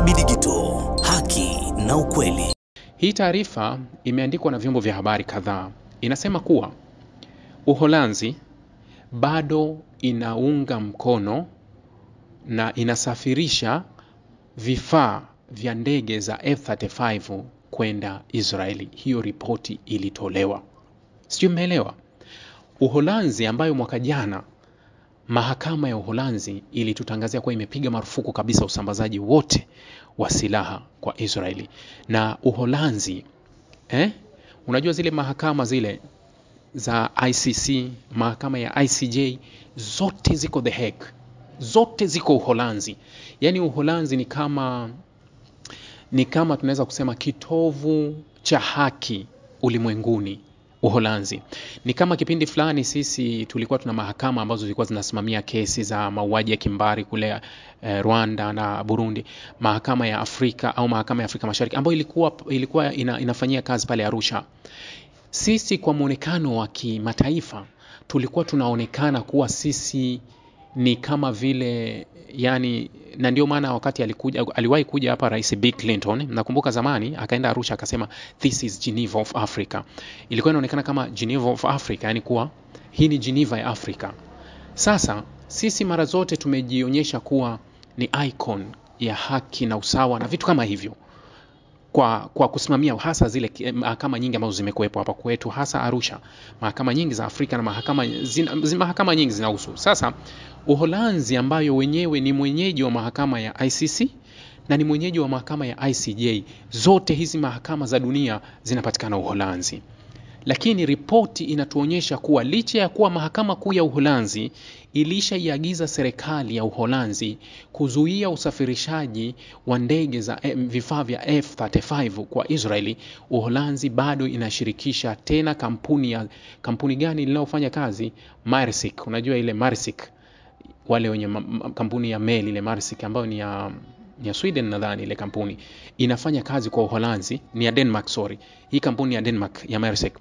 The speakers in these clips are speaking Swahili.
DSB Digital, haki na ukweli. Hii taarifa imeandikwa na vyombo vya habari kadhaa. Inasema kuwa Uholanzi bado inaunga mkono na inasafirisha vifaa vya ndege za F-35 kwenda Israeli. Hiyo ripoti ilitolewa. Sio, mmeelewa? Uholanzi ambayo mwaka jana mahakama ya Uholanzi ilitutangazia kuwa imepiga marufuku kabisa usambazaji wote wa silaha kwa Israeli. Na Uholanzi, unajua zile mahakama zile za ICC, mahakama ya ICJ, zote ziko The Hague. Zote ziko Uholanzi. Yaani Uholanzi ni kama tunaweza kusema kitovu cha haki ulimwenguni. Uholanzi ni kama kipindi fulani sisi tulikuwa tuna mahakama ambazo zilikuwa zinasimamia kesi za mauaji ya kimbari kule Rwanda na Burundi, mahakama ya Afrika au mahakama ya Afrika Mashariki ambayo ilikuwa inafanyia kazi pale Arusha. Sisi kwa muonekano wa kimataifa tulikuwa tunaonekana kuwa sisi ni kama vile, yani, na ndio maana wakati aliwahi kuja hapa Rais Bill Clinton, nakumbuka zamani akaenda Arusha akasema this is Geneva of Africa. Ilikuwa inaonekana kama Geneva of Africa, yani kuwa hii ni Geneva ya Afrika. Sasa sisi mara zote tumejionyesha kuwa ni icon ya haki na usawa na vitu kama hivyo, kwa kusimamia hasa zile mahakama nyingi ambazo zimekuwepo hapa kwetu, hasa Arusha, mahakama nyingi za Afrika na mahakama nyingi zinahusu. Sasa Uholanzi ambayo wenyewe ni mwenyeji wa mahakama ya ICC na ni mwenyeji wa mahakama ya ICJ, zote hizi mahakama za dunia zinapatikana Uholanzi. Lakini ripoti inatuonyesha kuwa licha ya kuwa mahakama kuu ya Uholanzi ilishaiagiza serikali ya Uholanzi kuzuia usafirishaji wa ndege za vifaa vya F-35 kwa Israeli, Uholanzi bado inashirikisha tena kampuni gani linalofanya kazi? Maersk. Unajua ile Maersk, wale wenye kampuni ya meli ile Maersk ambayo ni ya Sweden, nadhani ile kampuni inafanya kazi kwa Uholanzi, ni ya Denmark, sorry. Hii kampuni ya Denmark ya Maersk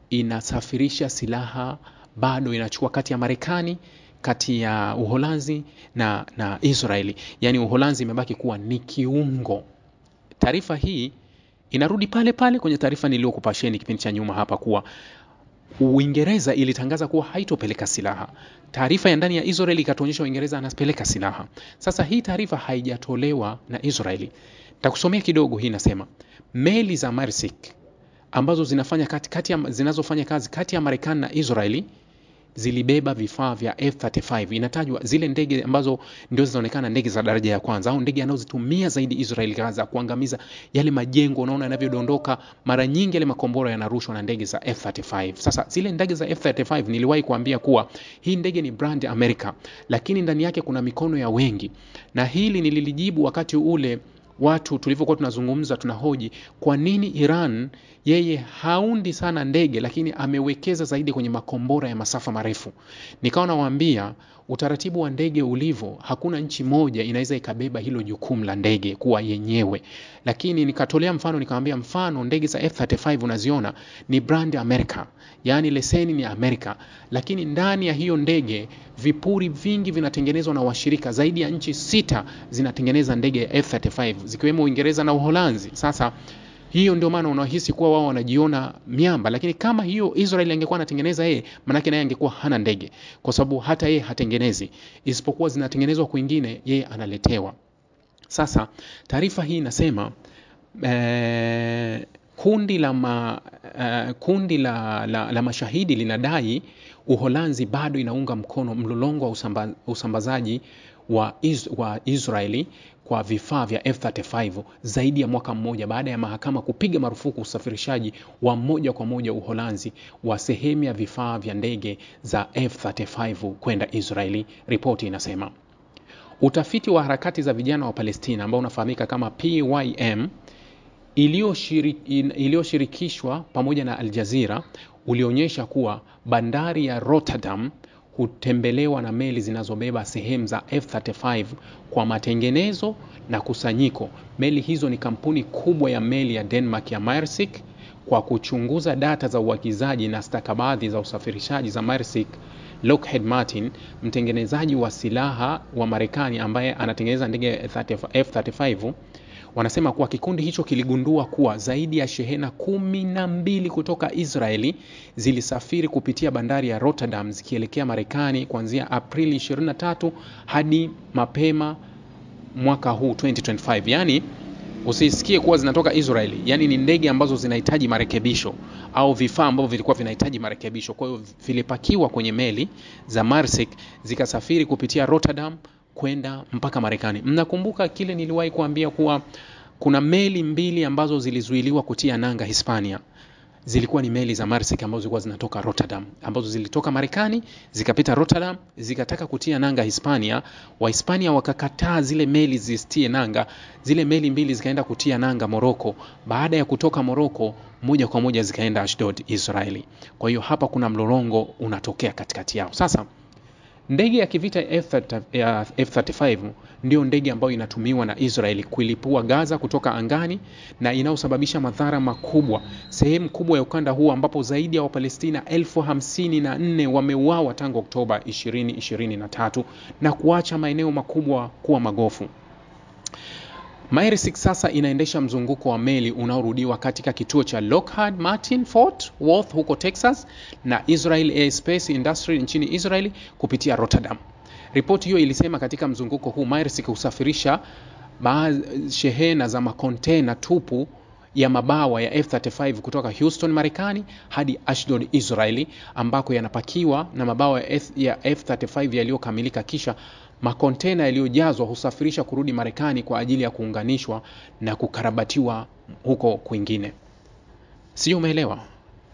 inasafirisha silaha, bado inachukua kati ya Marekani, kati ya Uholanzi na Israeli. Yani Uholanzi imebaki kuwa ni kiungo. Taarifa hii inarudi pale pale kwenye taarifa niliyokupasheni kipindi cha nyuma hapa kuwa Uingereza ilitangaza kuwa haitopeleka silaha. Taarifa ya ndani ya Israeli ikatuonyesha Uingereza anapeleka silaha. Sasa hii taarifa haijatolewa na Israeli. Nitakusomea kidogo. Hii inasema meli za Maersk ambazo zinazofanya kazi kati ya Marekani na Israeli zilibeba vifaa vya F-35. Inatajwa zile ndege ambazo ndio zinaonekana ndege za daraja ya kwanza au ndege anazozitumia zaidi Israeli kaza kuangamiza yale majengo, unaona yanavyodondoka. Mara nyingi yale makombora yanarushwa na ndege za F-35. Sasa zile ndege za F-35 niliwahi kuambia kuwa hii ndege ni brand America, lakini ndani yake kuna mikono ya wengi. Na hili nililijibu wakati ule watu tulivyokuwa tunazungumza, tunahoji kwa nini Iran yeye haundi sana ndege lakini amewekeza zaidi kwenye makombora ya masafa marefu. Nikawa nawaambia utaratibu wa ndege ulivyo, hakuna nchi moja inaweza ikabeba hilo jukumu la ndege kuwa yenyewe. Lakini nikatolea mfano, nikamwambia mfano ndege za F-35 unaziona ni brand America, yani leseni ni America, lakini ndani ya hiyo ndege vipuri vingi vinatengenezwa na washirika. Zaidi ya nchi 6 zinatengeneza ndege ya F-35 zikiwemo Uingereza na Uholanzi. Sasa hiyo ndio maana unahisi kuwa wao wanajiona miamba, lakini kama hiyo Israel angekuwa anatengeneza yeye, manake naye angekuwa hana ndege, kwa sababu hata yeye hatengenezi, isipokuwa zinatengenezwa kwingine, yeye analetewa. Sasa taarifa hii inasema kundi la mashahidi linadai Uholanzi bado inaunga mkono mlolongo wa usambazaji wa Israeli kwa vifaa vya F-35 zaidi ya mwaka mmoja baada ya mahakama kupiga marufuku usafirishaji wa moja kwa moja Uholanzi wa sehemu ya vifaa vya ndege za F-35 kwenda Israeli. Ripoti inasema utafiti wa harakati za vijana wa Palestina ambao unafahamika kama PYM iliyoshirikishwa pamoja na Al Jazeera ulionyesha kuwa bandari ya Rotterdam hutembelewa na meli zinazobeba sehemu za F-35 kwa matengenezo na kusanyiko. Meli hizo ni kampuni kubwa ya meli ya Denmark ya Maersk. Kwa kuchunguza data za uagizaji na stakabadhi za usafirishaji za Maersk, Lockheed Martin, mtengenezaji wa silaha wa Marekani ambaye anatengeneza ndege F-35, Wanasema kuwa kikundi hicho kiligundua kuwa zaidi ya shehena 12 kutoka Israeli zilisafiri kupitia bandari ya Rotterdam zikielekea Marekani kuanzia Aprili 23 hadi mapema mwaka huu 2025. Yani usisikie kuwa zinatoka Israeli, yani ni ndege ambazo zinahitaji marekebisho au vifaa ambavyo vilikuwa vinahitaji marekebisho. Kwa hiyo vilipakiwa kwenye meli za Maersk zikasafiri kupitia Rotterdam kwenda mpaka Marekani. Mnakumbuka kile niliwahi kuambia kuwa kuna meli 2 ambazo zilizuiliwa kutia nanga Hispania. Zilikuwa ni meli za Maersk ambazo zilikuwa zinatoka Rotterdam, ambazo zilitoka Marekani zikapita Rotterdam zikataka kutia nanga Hispania. Wahispania wakakataa zile meli zisitie nanga. Zile meli 2 zikaenda kutia nanga Morocco. Baada ya kutoka Morocco moja kwa moja zikaenda Ashdod, Israeli. Kwa hiyo hapa kuna mlolongo unatokea katikati yao. Sasa ndege ya kivita ya F-35 ndio ndege ambayo inatumiwa na Israeli kuilipua Gaza kutoka angani na inaosababisha madhara makubwa sehemu kubwa ya ukanda huu, ambapo zaidi ya Wapalestina 54,000 wameuawa tangu Oktoba 2023 na kuacha maeneo makubwa kuwa magofu. Maersk sasa inaendesha mzunguko wa meli unaorudiwa katika kituo cha Lockheed Martin Fort Worth huko Texas na Israel Aerospace Industry nchini Israeli kupitia Rotterdam. Ripoti hiyo ilisema katika mzunguko huu Maersk husafirisha shehena za makontena tupu ya mabawa ya F-35 kutoka Houston, Marekani hadi Ashdod, Israeli, ambako yanapakiwa na mabawa ya F-35 yaliyokamilika, kisha makontena yaliyojazwa husafirisha kurudi Marekani kwa ajili ya kuunganishwa na kukarabatiwa huko kwingine. Sio, umeelewa?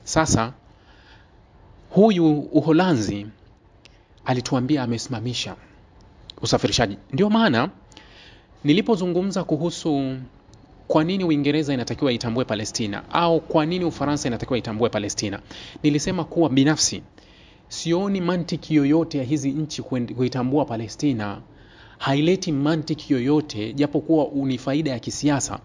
Sasa huyu Uholanzi alituambia amesimamisha usafirishaji. Ndio maana nilipozungumza kuhusu kwa nini Uingereza inatakiwa itambue Palestina au kwa nini Ufaransa inatakiwa itambue Palestina, nilisema kuwa binafsi sioni mantiki yoyote ya hizi nchi kuitambua Palestina. Haileti mantiki yoyote, japo kuwa ni faida ya kisiasa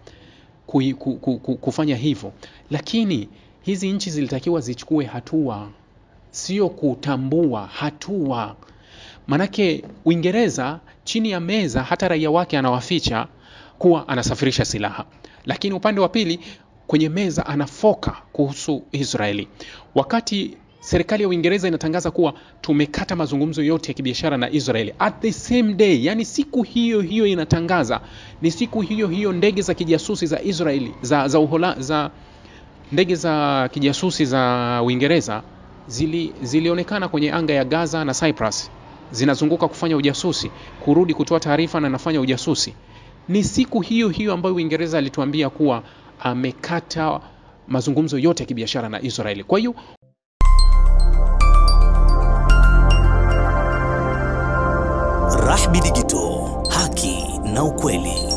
kufanya hivyo. Lakini hizi nchi zilitakiwa zichukue hatua, sio kutambua hatua. Manake Uingereza chini ya meza hata raia wake anawaficha kuwa anasafirisha silaha, lakini upande wa pili kwenye meza anafoka kuhusu Israeli. Wakati serikali ya Uingereza inatangaza kuwa tumekata mazungumzo yote ya kibiashara na Israeli, at the same day, yani siku hiyo hiyo inatangaza, ni siku hiyo hiyo ndege za kijasusi za Israeli za ndege za kijasusi za Uingereza zilionekana kwenye anga ya Gaza na Cyprus, zinazunguka kufanya ujasusi, kurudi kutoa taarifa na nafanya ujasusi. Ni siku hiyo hiyo ambayo Uingereza alituambia kuwa amekata mazungumzo yote ya kibiashara na Israeli. Kwa hiyo Rahby Digital, haki na ukweli.